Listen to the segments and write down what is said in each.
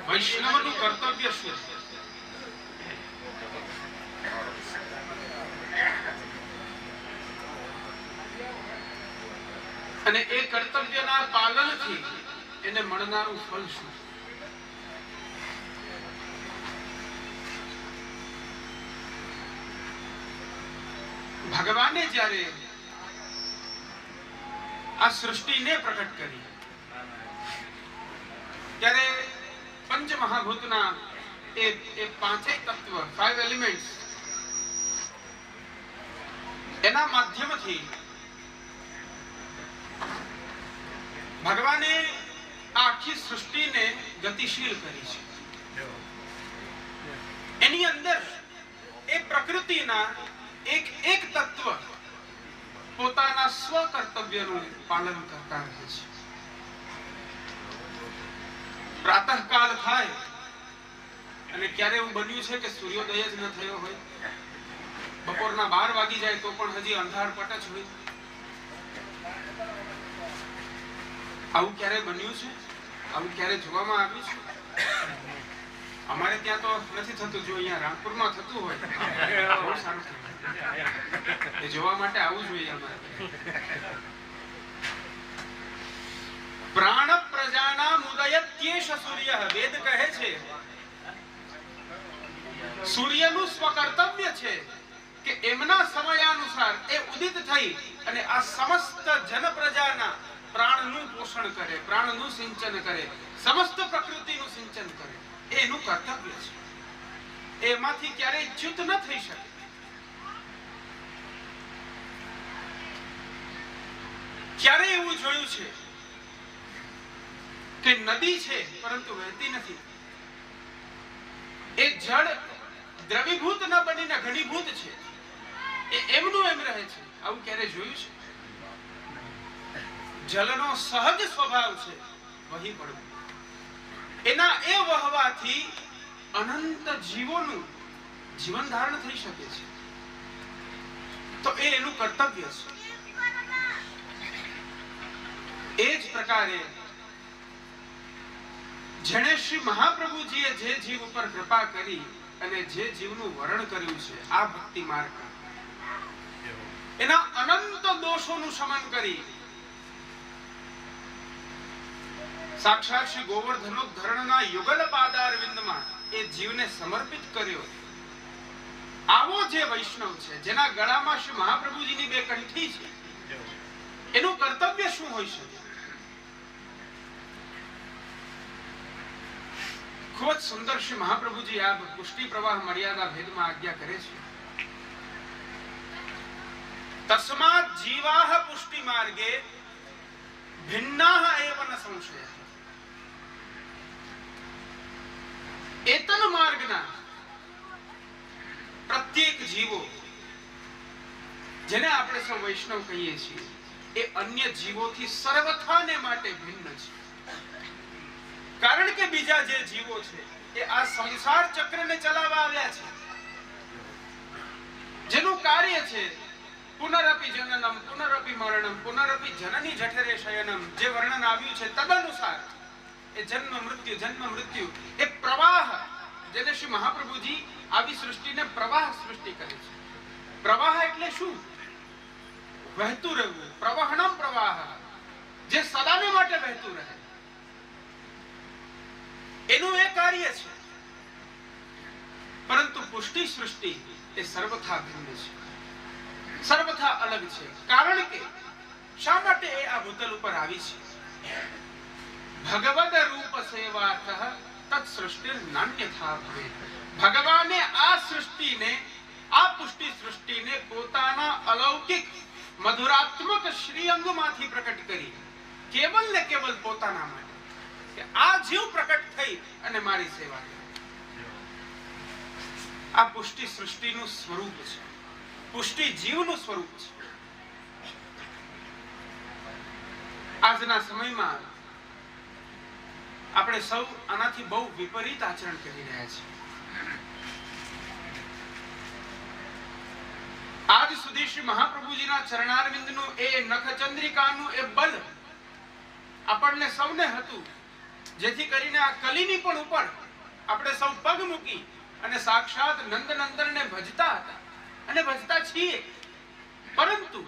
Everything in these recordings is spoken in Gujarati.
વૈષ્ણવનું કર્તવ્ય શું છે? અને એ કર્તવ્યના પાલનથી એને મળનારું ફળ શું? ભગવાને જ્યારે આ સૃષ્ટિને પ્રકટ કરી ત્યારે પંચમહાભૂતના એ પાંચેય તત્વ, 5 એલિમેન્ટ્સ, એના માધ્યમથી ભગવાને આખી સૃષ્ટિને ગતિશીલ કરી છે. એની અંદર એ પ્રકૃતિના એક તત્વ પોતાના સ્વ કર્તવ્યનું પાલન કરતા રહે છે. પ્રાતઃકાળ થાય અને ક્યારે એવું બન્યું છે કે સૂર્યોદય જ ન થયો હોય, બપોરના 12 વાગી જાય તો પણ હજી અંધારપટ જ હોય? આવું ક્યારે બન્યું છે? આવું ક્યારે જોવામાં આવ્યું છે? અમારે ત્યાં તો નથી થતું. જો અહીંયા રાણપુરમાં થતું હોય બહુ સારું એ જોવા માટે આવવું જોઈએ અમારે. પ્રાણ પ્રજાનામ ઉદયત્યેષ સૂર્ય. વેદ કહે છે સૂર્યનું સ્વકર્તવ્ય છે કે એમના સમયાનુસાર એ ઉદિત થઈ અને આ સમસ્ત જન પ્રજાના પ્રાણનું પોષણ કરે, પ્રાણનું સિંચન કરે, સમસ્ત પ્રકૃતિનું સિંચન કરે. એનું કર્તવ્ય છે. એમાંથી ક્યારેય ચ્યુત ન થઈ શકે. ક્યારે એવું જોયું છે કે નદી છે પરંતુ વહેતી નથી? એ જળ દ્રવીભૂત ન બનીને ઘનીભૂત છે. એ એમનું એમ રહે છે. આવું ક્યારે જોયું છે? જલનો સહજ સ્વભાવ છે વહી પડવું. એના એ વહવાથી અનંત જીવોનું જીવન ધારણ થઈ શકે છે. તો એ એનું કર્તવ્ય છે. એ જ પ્રકારે જેણે શ્રી મહાપ્રભુજીએ જે જીવ ઉપર કૃપા કરી અને જે જીવનું વરણ કર્યું છે આ ભક્તિ માર્ગ, એના અનંત દોષોનું શમન કરી સાક્ષાત શ્રી ગોવર્ધનોદ્ધરણના યુગલ પાદારવિંદમાં એ જીવને સમર્પિત કર્યો. આવો જે વૈષ્ણવ છે, જેના ગળામાં શ્રી મહાપ્રભુજીની 2 કંઠી છે, એનું કર્તવ્ય શું હોઈ શકે? ખૂબ જ સુંદર શ્રી મહાપ્રભુજી આ પુષ્ટિ પ્રવાહ મર્યાદા ભેદમાં આજ્ઞા કરે છે. તસ્માત જીવાહ પુષ્ટિ માર્ગે ભિન્નાહ એવ ન સંશયઃ. એતન માર્ગના પ્રત્યેક જીવો, જેને આપણે સૌ વૈષ્ણવ કહીએ છીએ, એ અન્ય જીવોથી સર્વથાને માટે ભિન્ન છે. કારણ કે બીજા જે જીવો છે એ આ સંસાર ચક્રને ચલાવવા આવ્યા છે. જેનું કાર્ય છે પુનરપી જનનમ પુનરપી મરણમ પુનરપી જનની જઠરે શયનમ. જે વર્ણન આવ્યું છે તદનુસાર એ જન્મ મૃત્યુ એ પ્રવાહ, જેને શ્રી મહાપ્રભુજી આવી સૃષ્ટિને પ્રવાહ સૃષ્ટિ કહે છે. પ્રવાહ એટલે શું? વહેતું રહેવું. પ્રવહણમ પ્રવાહ, જે સદાને માટે વહેતું રહે, એનું એ કાર્ય છે. પરંતુ પુષ્ટિ સૃષ્ટિ એ સર્વથા ભિન્ન છે, સર્વથા અલગ છે. કારણ કે શા માટે એ આ ભૂતલ ઉપર આવી છે? ભગવદ રૂપ સેવાર્થ તત સૃષ્ટિ નાન્યથા ભવેત. ભગવાને આ સૃષ્ટિને, આ પુષ્ટિ સૃષ્ટિને પોતાના અલૌકિક મધુરાત્મક શ્રી અંગમાંથી પ્રકટ કરી, કેવલ ને કેવલ પોતાના માટે, કે આ જીવ પ્રકટ થઈ અને મારી સેવા કરે. આ પુષ્ટિ સૃષ્ટિનું સ્વરૂપ છે, પુષ્ટિ જીવનું સ્વરૂપ છે. આજના સમયમાં આપણે સૌ આનાથી બહુ વિપરીત આચરણ કરી રહ્યા છીએ. આજ સુધી શ્રી મહાપ્રભુજીના ચરણારવિંદનું એ નખચંદ્રિકાનું એ બલ આપણને સૌને હતું, જેથી કરીને આ કલીની પણ ઉપર આપણે સૌ પગ મૂકી અને સાક્ષાત નંદનંદનને ભજતા હતા અને ભજતા છીએ. પરંતુ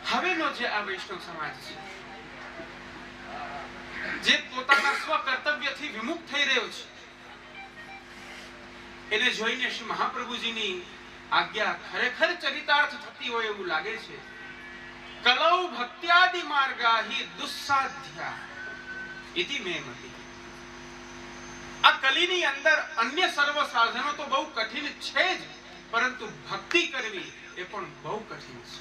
હવેનો જે આ વૈષ્ણવ સમાજ છે, જે પોતાના સ્વ કર્તવ્યથી વિમુખ થઈ રહ્યો છે, એને જોઈને શ્રી મહાપ્રભુજીની આજ્ઞા ખરેખર ચરિતાર્થ થતી હોય એવું લાગે છે. કલૌ ભક્ત્યાદિ માર્ગા હિ દુસ્સાધ્યા ઇતિ મે મતિ. આ કલીની અંદર અન્ય સર્વ સાધનો તો બહુ કઠિન છે જ, પરંતુ ભક્તિ કરવી એ પણ બહુ કઠિન છે.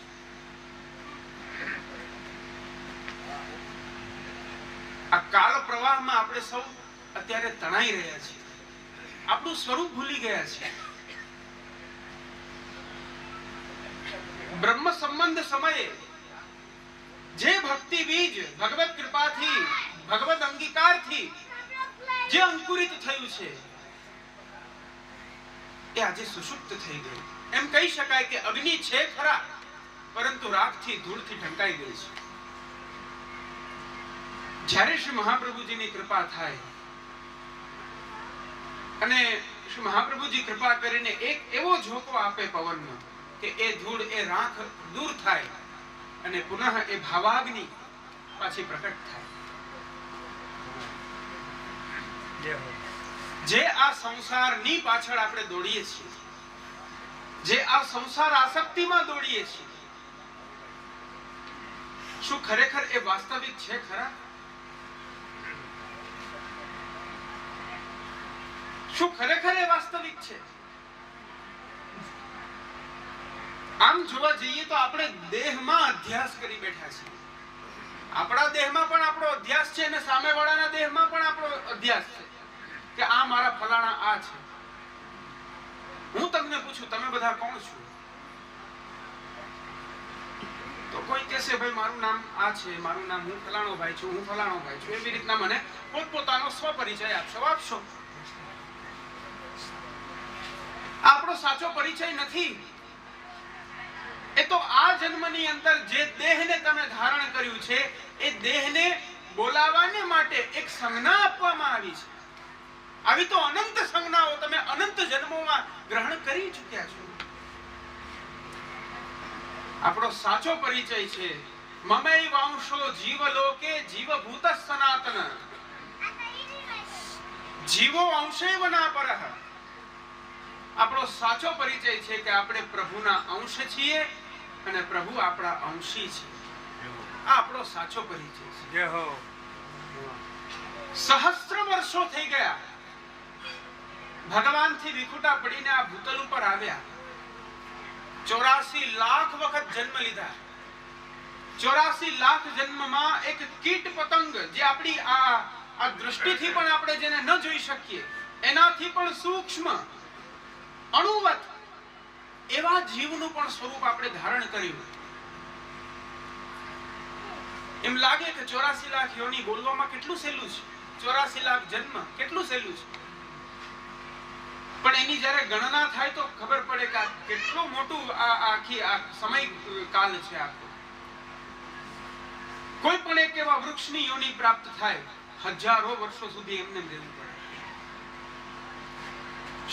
આ કાળ પ્રવાહમાં આપણે સૌ અત્યારે તણાઈ રહ્યા છીએ, આપણું સ્વરૂપ ભૂલી ગયા છીએ. બ્રહ્મ સંબંધ સમયે જે ભક્તિ બીજ ભગવત કૃપાથી ભગવત અંગીકારથી જે અંકુરિત થયું છે એ આજે સુષુપ્ત થઈ ગયું. એમ કહી શકાય કે અગ્નિ છે ખરા, પરંતુ રાખથી ધૂળથી ઢંકાઈ ગઈ છે. જ્યારે શ્રી મહાપ્રભુજીની કૃપા થાય અને શ્રી મહાપ્રભુજી કૃપા કરીને એક એવો ઝોકો આપે પવનનો કે એ ધૂળ એ રાખ દૂર થાય અને પુનઃ એ ભાવાગ્નિ પાછી પ્રકટ થાય. જે આ સંસારની પાછળ આપણે દોડીએ છીએ, જે આ સંસાર આસક્તિમાં દોડીએ છીએ, શું ખરેખર એ વાસ્તવિક છે ખરા? શું ખરેખર એ વાસ્તવિક છે? આમ જોવા જઈએ તો આપણે દેહમાં અધ્યાસ કરી બેઠા છીએ. આપણા દેહમાં પણ આપણો અધ્યાસ છે અને સામેવાળાના દેહમાં પણ આપણો અધ્યાસ છે કે આ મારા ફલાણા આ છે. હું તમને પૂછું, તમે બધા કોણ છો? તો કોઈ કહેશે ભાઈ મારું નામ આ છે, મારું નામ હું ફલાણો ભાઈ છું, હું ફલાણો ભાઈ છું. એવી રીતના મને પોતપોતાનો સ્વપરિચય આપશો. આપણો સાચો પરિચય નથી. એ તો આ જન્મની અંદર જે દેહને તમે ધારણ કર્યું છે, એ દેહને બોલાવવાને માટે એક સંજ્ઞા આપવામાં આવી છે. આવી તો અનંત સંજ્ઞાઓ તમે અનંત જન્મોમાં ગ્રહણ કરી ચૂક્યા છો. આપણો સાચો પરિચય છે મમૈ વાંશો જીવલોકે જીવભૂત સનાતન જીવો અંશેવ ના પરઃ. આપણો સાચો પરિચય છે કે આપણે પ્રભુના અંશ છીએ અને પ્રભુ આપણા અંશી છે. આ આપણો સાચો પરિચય છે. સહસ્ત્ર વર્ષો થઈ ગયા ભગવાનથી વિખુટા પડીને આ ભૂતલ ઉપર આવ્યા. 84 લાખ વખત જન્મ લીધા. 84 લાખ જન્મમાં એક કીટ પતંગ જે આપણી આ દૃષ્ટિથી પણ આપણે જેને ન જોઈ શકીએ, એનાથી પણ સૂક્ષ્મ અણુવત એવા જીવનું પણ સ્વરૂપ આપણે ધારણ કર્યું. એમ લાગે કે 84 લાખ યોની બોલવામાં કેટલું સહેલું છે, 84 લાખ જન્મ કેટલું સહેલું છે. પણ એની જ્યારે ગણના થાય તો ખબર પડે કે કેટલું મોટું આખી આ સમય કાલ છે. આખો કોઈ પણ એક એવા વૃક્ષની યોની પ્રાપ્ત થાય, હજારો વર્ષો સુધી એમને રહેવું પડે.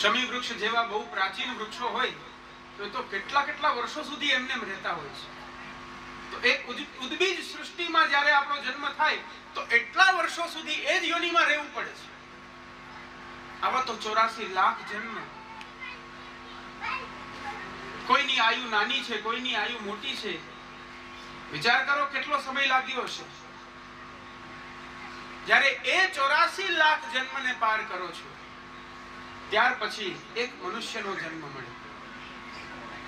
શમી વૃક્ષ જેવા બહુ પ્રાચીન વૃક્ષો હોય તો કેટલા વર્ષો સુધી એમને રહેતા હોય છે. તો એક ઉદ્બીજ સૃષ્ટિમાં જ્યારે આપણો જન્મ થાય તો એટલા વર્ષો સુધી એ જ યોનીમાં રહેવું પડે છે. આવા તો 84 લાખ જન્મ. કોઈની આયુ નાની છે, કોઈની આયુ મોટી છે. વિચાર કરો કેટલો સમય લાગ્યો હશે. જ્યારે એ 84 લાખ જન્મને પાર કરો છો, ત્યાર પછી એક મનુષ્યનો જન્મ મળે.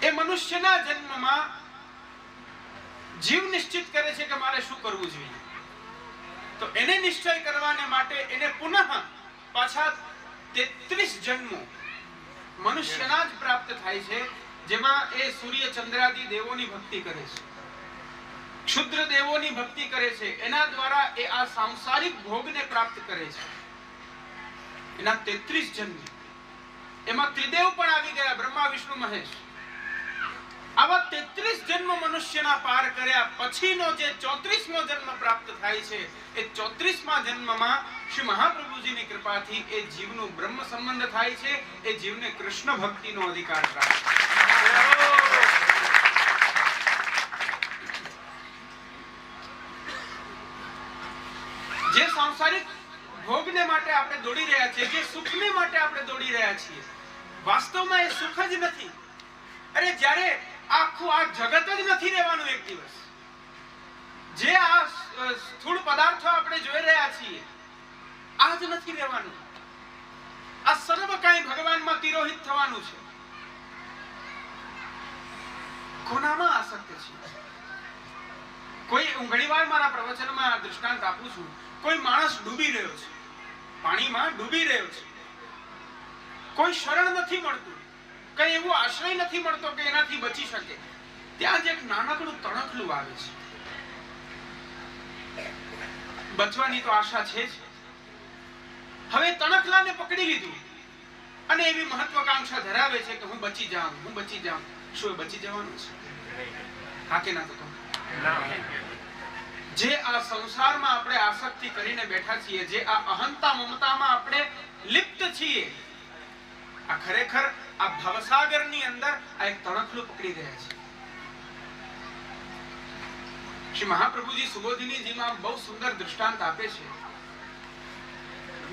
એ મનુષ્યના જન્મમાં જીવ નિશ્ચિત કરે છે કે મારે શું કરવું જોઈએ. તો એને નિશ્ચય કરવાને માટે એને પુનઃ પાછા 33 જન્મો મનુષ્યના જ પ્રાપ્ત થાય છે, જેમાં એ સૂર્ય ચંદ્રાદિ દેવોની ભક્તિ કરે છે, ક્ષુદ્ર દેવોની ભક્તિ કરે છે. એના દ્વારા એ આ સાંસારિક ભોગને પ્રાપ્ત કરે છે. એના 33 જન્મ. એમાં ત્રિદેવ પણ આવી ગયા, બ્રહ્મા વિષ્ણુ મહેશ. આવા 33 જન્મ મનુષ્યના પાર કર્યા પછીનો જે 34મો જન્મ પ્રાપ્ત થાય છે, એ 34મા જન્મમાં શ્રી મહાપ્રભુજીની કૃપાથી એ જીવનું બ્રહ્મ સંબંધ થાય છે, એ જીવને કૃષ્ણ ભક્તિનો અધિકાર પ્રાપ્ત થાય. જે સાંસારિક ભોગને માટે આપણે દોડી રહ્યા છીએ, જે સુખને માટે આપણે દોડી રહ્યા છીએ, વાસ્તવમાં એ સુખ જ નથી. અરે જ્યારે આખું આ જગત જ નથી રહેવાનું એક દિવસ, જે આ સ્થૂળ પદાર્થો આપણે જોઈ રહ્યા છીએ આ જ નથી રહેવાનું. આ સર્વ કાંઈ ભગવાનમાં તિરોહિત થવાનું છે. કોનામાં આસક્ત છે? કોઈ, હું ઘણીવાર મારા પ્રવચનમાં દૃષ્ટાંત આપું છું, કોઈ માણસ ડૂબી રહ્યો છે, પાણીમાં ડૂબી રહ્યો છે, કોઈ શરણ નથી મળતું, કઈ એવો આશ્રય નથી મળતો કે એનાથી બચી શકે. ત્યાં જ એક નાનકડું તણખલું આવે છે. બચવાની તો આશા છે જ. હવે તણખલાને પકડી લીધું અને એવી મહત્વાકાંક્ષા ધરાવે છે કે હું બચી જાઉં, હું બચી જાઉં. શું એ બચી જવાનું છે? હા કે ના? તો જે આ સંસારમાં આપણે આસક્તિ કરીને બેઠા છીએ, જે આ અહંતા મમતામાં આપણે લિપ્ત છીએ, આ ખરેખર આ ભવસાગરની અંદર આ એક તણખલું પકડી રહ્યા છે. શ્રી મહાપ્રભુજી સુબોધિનીજીમાં બહુ સુંદર દૃષ્ટાંત આપે છે.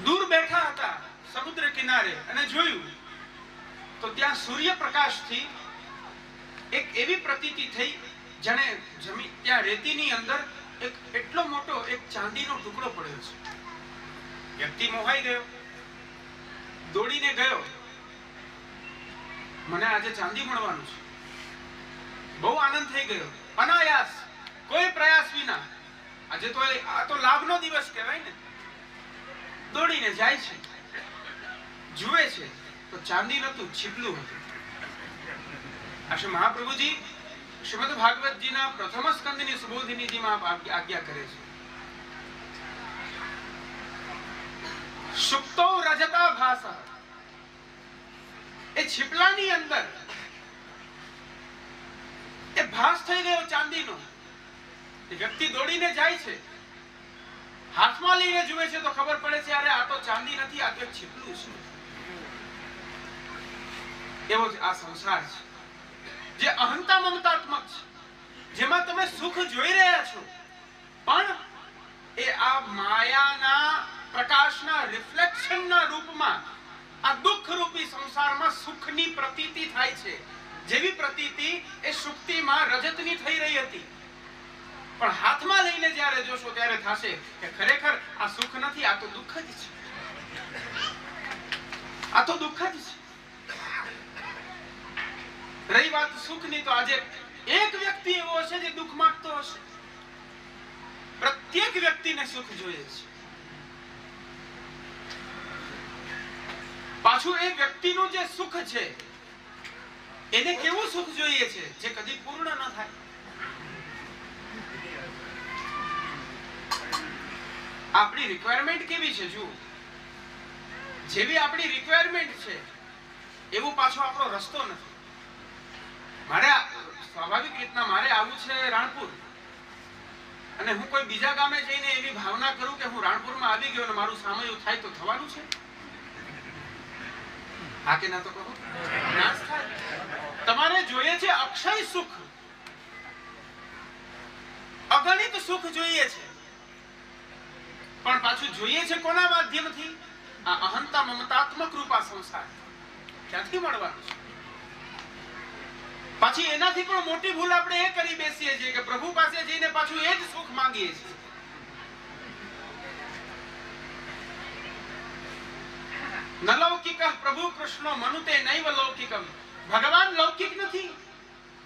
દૂર બેઠા હતા સમુદ્ર કિનારે અને જોયું તો ત્યાં સૂર્યપ્રકાશથી એક એવી પ્રતીતિ થઈ જાણે જમીન, ત્યાં રેતીની અંદર એક એટલો મોટો એક ચાંદીનો ટુકડો પડ્યો છે. વ્યક્તિ મોહાઈ ગયો, દોડીને ગયો, મને આજે ચાંદી મળવાનું છે. બહુ આનંદ થઈ ગયો, અનાયાસ, કોઈ પ્રયાસ વિના. આજે તો આ તો લાભનો દિવસ કહેવાય ને. દોડીને જાય છે, જુએ છે તો ચાંદી નતું, છીપલું હતું. આ શ્રી મહાપ્રભુજી શ્રીમદ ભાગવતજીના પ્રથમ સ્કંદની સુબોધિનીજીમાં આજ્ઞા કરે છે. સુપ્તો રજતા ભાસા, એ છીપલાની અંદર એ ભાસ થઈ ગયો ચાંદીનો. એ વ્યક્તિ દોડીને જાય છે, હાથમાં લઈને જુએ છે તો ખબર પડે છે અરે આ તો ચાંદી નથી, આ તો એક છીપલું છે. એવો જ આ સંસાર છે, જે અહંતા મમતાત્મક છે, જેમાં તમે સુખ જોઈ રહ્યા છો, પણ એ આ માયાના પ્રકાશના રિફ્લેક્શનના રૂપમાં આ દુઃખ રૂપી સંસારમાં સુખની પ્રતીતિ થાય છે. જેવી પ્રતીતિ એ સુક્તિમાં રજતની થઈ રહી હતી, પણ હાથમાં લઈને જ્યારે જોશો ત્યારે થશે કે ખરેખર આ સુખ નથી, આ તો દુઃખ જ છે. આ તો દુઃખ જ છે. રહી વાત સુખની, તો આજે એક વ્યક્તિ એવો હશે જે દુઃખ માંગતો હશે. પ્રત્યેક વ્યક્તિને સુખ જોઈએ છે. પાછું એ વ્યક્તિનું જે સુખ છે એને કેવું સુખ જોઈએ છે જે કદી પૂર્ણ ન થાય. આપણી રિક્વાયરમેન્ટ કેવી છે? જુઓ, જેવી આપણી રિક્વાયરમેન્ટ છે એવું પાછો આપણો રસ્તો નથી. મારે સ્વાભાવિક રીતના મારે આવવું છે રાણપુર, અને હું કોઈ બીજા ગામે જઈને એવી ભાવના કરું કે હું રાણપુરમાં આવી ગયો અને મારું સામયું થાય તો થવાનું છે? હા કે ના? તો કહો, નાશ થાય. તમારે જોઈએ છે અક્ષય સુખ, અગણિત સુખ જોઈએ છે, પણ પાછું જોઈએ છે કોના માધ્યમથી? આ અહંતા મમતાત્મક રૂપા સંસાર. ક્યાંથી મળવાનું છે? પાછી એનાથી પણ મોટી ભૂલ આપણે એ કરી બેસીએ છીએ કે પ્રભુ પાસે જઈને પાછું એ જ સુખ માંગીએ છીએ. ન લૌકિક પ્રભુ કૃષ્ણો મનુતે નૈવ લૌકિકમ. ભગવાન લૌકિક નથી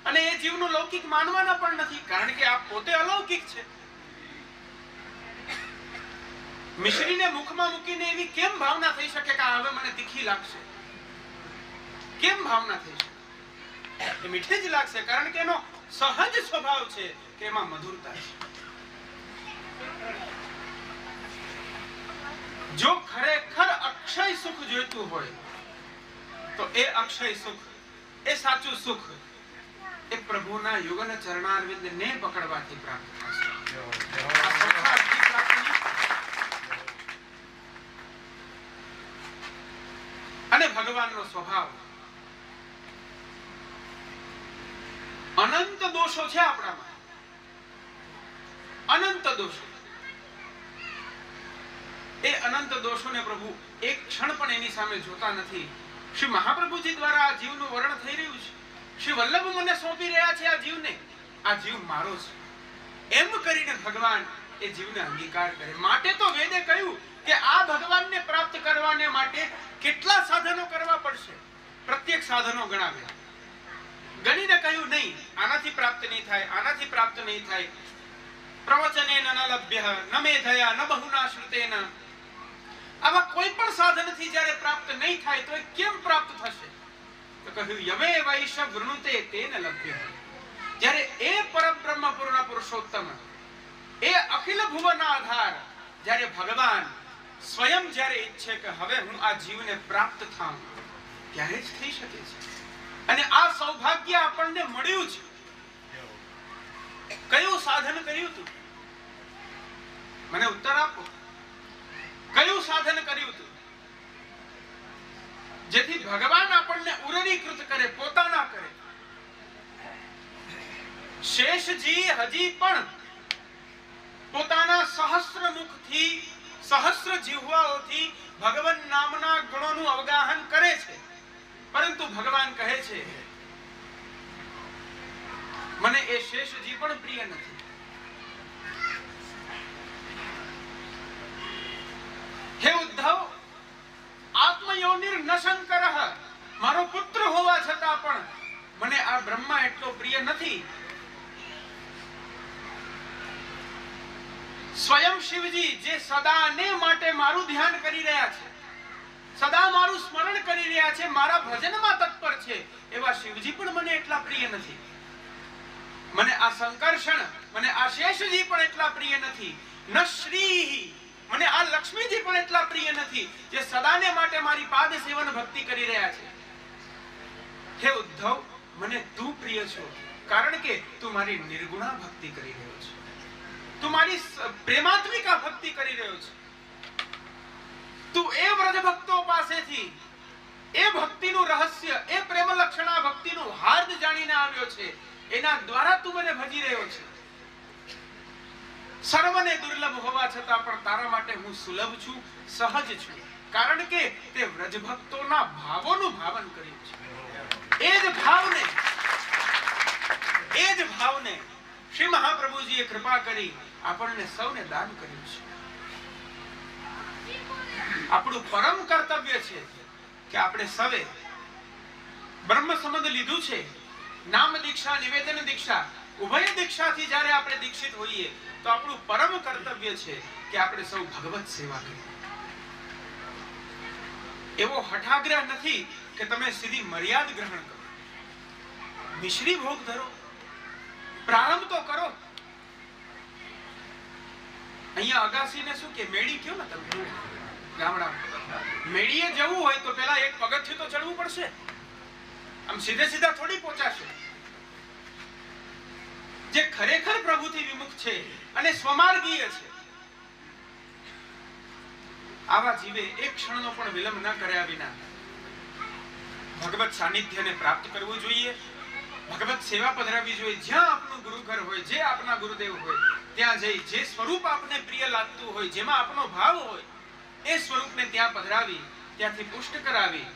અને એ જીવનું લૌકિક માનવાના પણ નથી, કારણ કે આ પોતે અલૌકિક છે. મિશ્રીને મુખમાં મૂકીને એવી કેમ ભાવના થઈ શકે કે હવે મને તીખી લાગશે? કેમ ભાવના થઈ શકે? એ મીઠી જ લાગશે, કારણ કે એનો સહજ સ્વભાવ છે કે એમાં મધુરતા છે. જો ખરેખર અક્ષય સુખ જોઈતું હોય તો એ અક્ષય સુખ, એ સાચું સુખ એ પ્રભુના યુગલ ચરણારવિંદને પકડવાથી પ્રાપ્ત થશે. અને ભગવાનનો સ્વભાવ, અનંત દોષો છે આપણામાં, અનંત દોષો. એ અનંત દોષોને પ્રભુ એક ક્ષણ પણ એની સામે જોતા નથી. શ્રી મહાપ્રભુજી દ્વારા આ જીવનું વર્ણન થઈ રહ્યું છે. શ્રી વલ્લભ મને સોંપી રહ્યા છે આ જીવને, આ જીવ મારો છે એમ કરીને ભગવાન એ જીવને અંગીકાર કરે. માટે તો વેદે કહ્યું કે આ ભગવાનને પ્રાપ્ત કરવાને માટે કેટલા સાધનો કરવા પડશે. પ્રત્યેક સાધનો ગણાવ્યા, ગણીને કહ્યું નહીં આનાથી પ્રાપ્ત નહીં થાય, આનાથી પ્રાપ્ત નહીં થાય. પ્રવચનેન ન લભ્યઃ ન મેધયા ન બહુના શ્રુતેન. આવા કોઈ પણ સાધનથી જ્યારે પ્રાપ્ત નહીં થાય તો કેમ પ્રાપ્ત થશે? તો કહ્યું યમે વૈશ વૃણુતે તેન લભ્યઃ. જ્યારે એ પરબ્રહ્મ પૂર્ણ પુરુષોત્તમ, એ અખિલ ભુવનના આધાર, જ્યારે ભગવાન સ્વયં જ્યારે ઈચ્છે કે હવે હું આ જીવને પ્રાપ્ત થાઉં, ત્યારે જ થઈ શકે છે. અને આ સૌભાગ્ય આપણને મળ્યું છે. કયું સાધન કર્યું તું? મને ઉત્તર આપો. કયું સાધન કર્યું તું જેથી ભગવાન આપણને ઉરરીકૃત કરે, પોતાના કરે? શેષજી હજી પણ પોતાના સહસ્ર મુખથી, સહસ્ર જીહ્વાઓથી ભગવાન નામના ગુણોનું અવગાહન કરે છે, પરંતુ ભગવાન કહે છે મને એ શેષજી પણ પ્રિય નથી. હે ઉદ્ધવ, આત્મયોનિર ન શંકરઃ, મારો પુત્ર હોવા છતાં પણ મને આ બ્રહ્મા એટલો પ્રિય નથી. સ્વયં શિવજી જે સદાને માટે મારું ધ્યાન કરી રહ્યા છે, સદા મારું સ્મરણ કરી રહ્યા છે, મારા ભજનમાં તત્પર છે, એવા શિવજી પણ મને એટલા પ્રિય નથી. મને આ સંકર્ષણ, મને આ શેષજી પણ એટલા પ્રિય નથી. ન શ્રી, મને આ લક્ષ્મીજી પણ એટલા પ્રિય નથી જે સદાને માટે મારી પાદ સેવન ભક્તિ કરી રહ્યા છે. હે ઉદ્ધવ, મને તું પ્રિય છો, કારણ કે તું મારી નિર્ગુણા ભક્તિ કરી રહ્યો છે, તું મારી પ્રેમાત્મિકા ભક્તિ કરી રહ્યો છે. તું એ વ્રજ ભક્તો પાસેથી એ ભક્તિનું રહસ્ય, એ પ્રેમ લક્ષણા ભક્તિનું હાર્દ જાણીને આવ્યો છે, એના દ્વારા તું મને ભજી રહ્યો છે. સર્વને દુર્લભ હોવા છતાં પણ તારા માટે હું સુલભ છું, સહજ છું, કારણ કે તે વ્રજ ભક્તોના ભાવોનું ભાવન કર્યું છે. એ જ ભાવને શ્રી મહાપ્રભુજીએ કૃપા કરી આપણને સૌને દાન કર્યું છે. આપણું પરમ કર્તવ્ય છે કે આપણે સવે બ્રહ્મ સંબંધ લીધું છે. નામ દીક્ષા, નિવેદન દીક્ષા, ઉભય દીક્ષાથી જ્યારે આપણે દીક્ષિત હોઈએ તો આપણું પરમ કર્તવ્ય છે કે આપણે સૌ ભગવત સેવા કરીએ. એવો હઠાગ્રહ નથી કે તમે સીધી મર્યાદ ગ્રહણ કરો, મિશ્રી ભોગ ધરો, પ્રારંભ તો કરો. અહીંયા અગાસીને શું કે મેળી કયો ને તમે ગામડામાં, મેળીએ જવું હોય તો પેલા એક પગથિયું તો ચડવું પડશે, આમ સીધે સીધા થોડી પહોંચાશે. જે ખરેખર પ્રભુથી વિમુખ છે અને સ્વમાર્ગીય છે, આવા જીવે એક ક્ષણનો પણ વિલંબ ન કર્યા વિના ભગવત સાનિધ્યને પ્રાપ્ત કરવું જોઈએ, ભગવત સેવા પધરાવવી જોઈએ. જ્યાં આપનું ગુરુ ઘર હોય, જે આપના ગુરુદેવ હોય, ત્યાં જઈ જે સ્વરૂપ આપને પ્રિય લાગતું હોય, જેમાં આપનો ભાવ હોય, એ સ્વરૂપને ત્યાં પધરાવી, ત્યાંથી પુષ્ટ કરાવી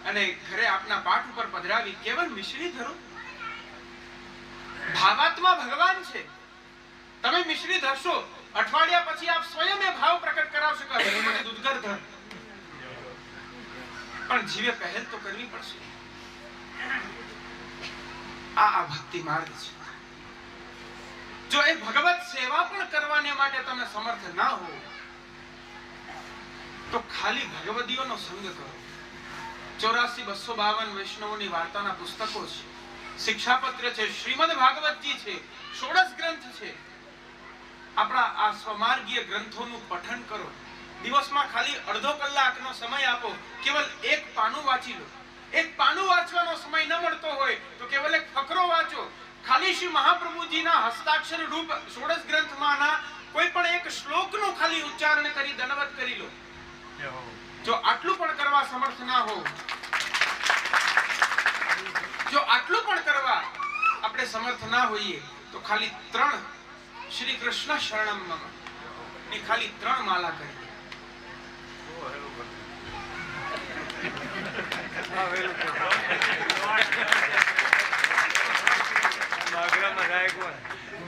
અને ઘરે આપના પાઠ ઉપર પધરાવી કેવળ મિશ્રી ધરો. ભાવાત્મા ભગવાન છે, તમે મિશ્રી ધરશો, અઠવાડિયા પછી આપ સ્વયં એ ભાવ પ્રકટ કરાવશો કે મને દૂધગર ધર. પણ જીવે પહેલ તો કરવી પડશે. આ ભક્તિ માર્ગ છે. જો એ ભગવત સેવા પણ કરવાને માટે તમે સમર્થ ના હો તો ખાલી ભગવદીઓનો સંગ કરો. 84-252 વૈષ્ણવોની વાર્તાના પુસ્તકો છે, શિક્ષાપત્ર છે, શ્રીમદ ભાગવતજી છે, 16 ગ્રંથ છે. આપણા આ સ્વમાર્ગીય ગ્રંથોનું પઠન કરો. દિવસમાં ખાલી અડધો કલાકનો સમય આપો, કેવલ એક પાનું વાંચી લો. એક પાનું વાંચવાનો સમય ન મળતો હોય તો કેવલ એક ફકરો વાંચો. ખાલી શ્રી મહાપ્રભુજીના હસ્તાક્ષર રૂપ 16 ગ્રંથમાંના કોઈ પણ એક શ્લોકનું ખાલી ઉચ્ચારણ કરી દંડવત કરી લો. જો આટલું પણ કરવા સમર્થ ના હો, જો આટલું પણ કરવા આપણે સમર્થ ના હોઈએ તો ખાલી 3 શ્રી કૃષ્ણ શરણમ મમ ની ખાલી 3 માળા કરી.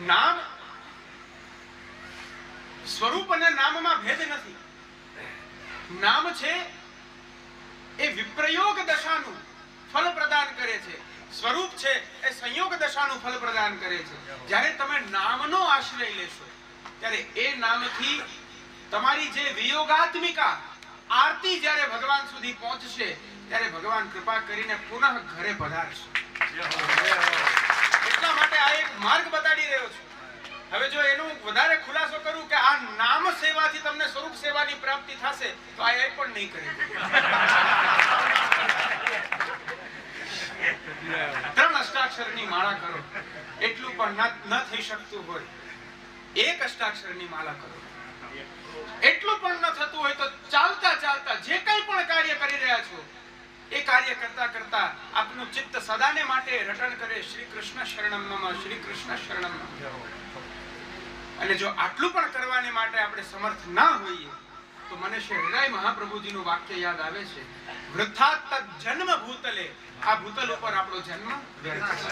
નામ સ્વરૂપ અને નામમાં ભેદ નથી. નામ છે એ વિપ્રયોગ દશાનું ફળ પ્રદાન કરે છે, સ્વરૂપ છે એ સંયોગ દશાનું ફળ પ્રદાન કરે છે. જ્યારે તમે નામનો આશ્રય લેશો ત્યારે એ નામથી તમારી જે વિયોગાત્મિકા આરતી જ્યારે ભગવાન સુધી પહોંચશે ત્યારે ભગવાન કૃપા કરીને પુનઃ ઘરે પધારશે. એટલા માટે આ એક માર્ગ બતાડી રહ્યો છું. હવે જો એનું વધારે ખુલાસો કરું કે આ નામ સેવાથી તમને સ્વરૂપ સેવાની પ્રાપ્તિ થશે તો આ એક પણ નહીં કરે. 3 અષ્ટાક્ષરની માળા કરો, એટલું પણ ન થઈ શકતું હોય 1 અષ્ટાક્ષરની માળા કરો. એટલું પણ ન થતું હોય તો ચાલતા ચાલતા જે કંઈ પણ કાર્ય કરી રહ્યા છો એ કાર્ય કરતા કરતા આપનું ચિત્ત સદાને માટે રટણ કરે શ્રી કૃષ્ણ શરણમ મમ, શ્રી કૃષ્ણ શરણમ મમ. અને જો આટલું પણ કરવાને માટે આપણે સમર્થ ના હોઈએ તો મને શ્રી હરિરાય મહાપ્રભુજીનું વાક્ય યાદ આવે છે, વૃથા તજન્મ ભૂતલે. આ ભૂતલ ઉપર આપણો જન્મ વ્યર્થ છે.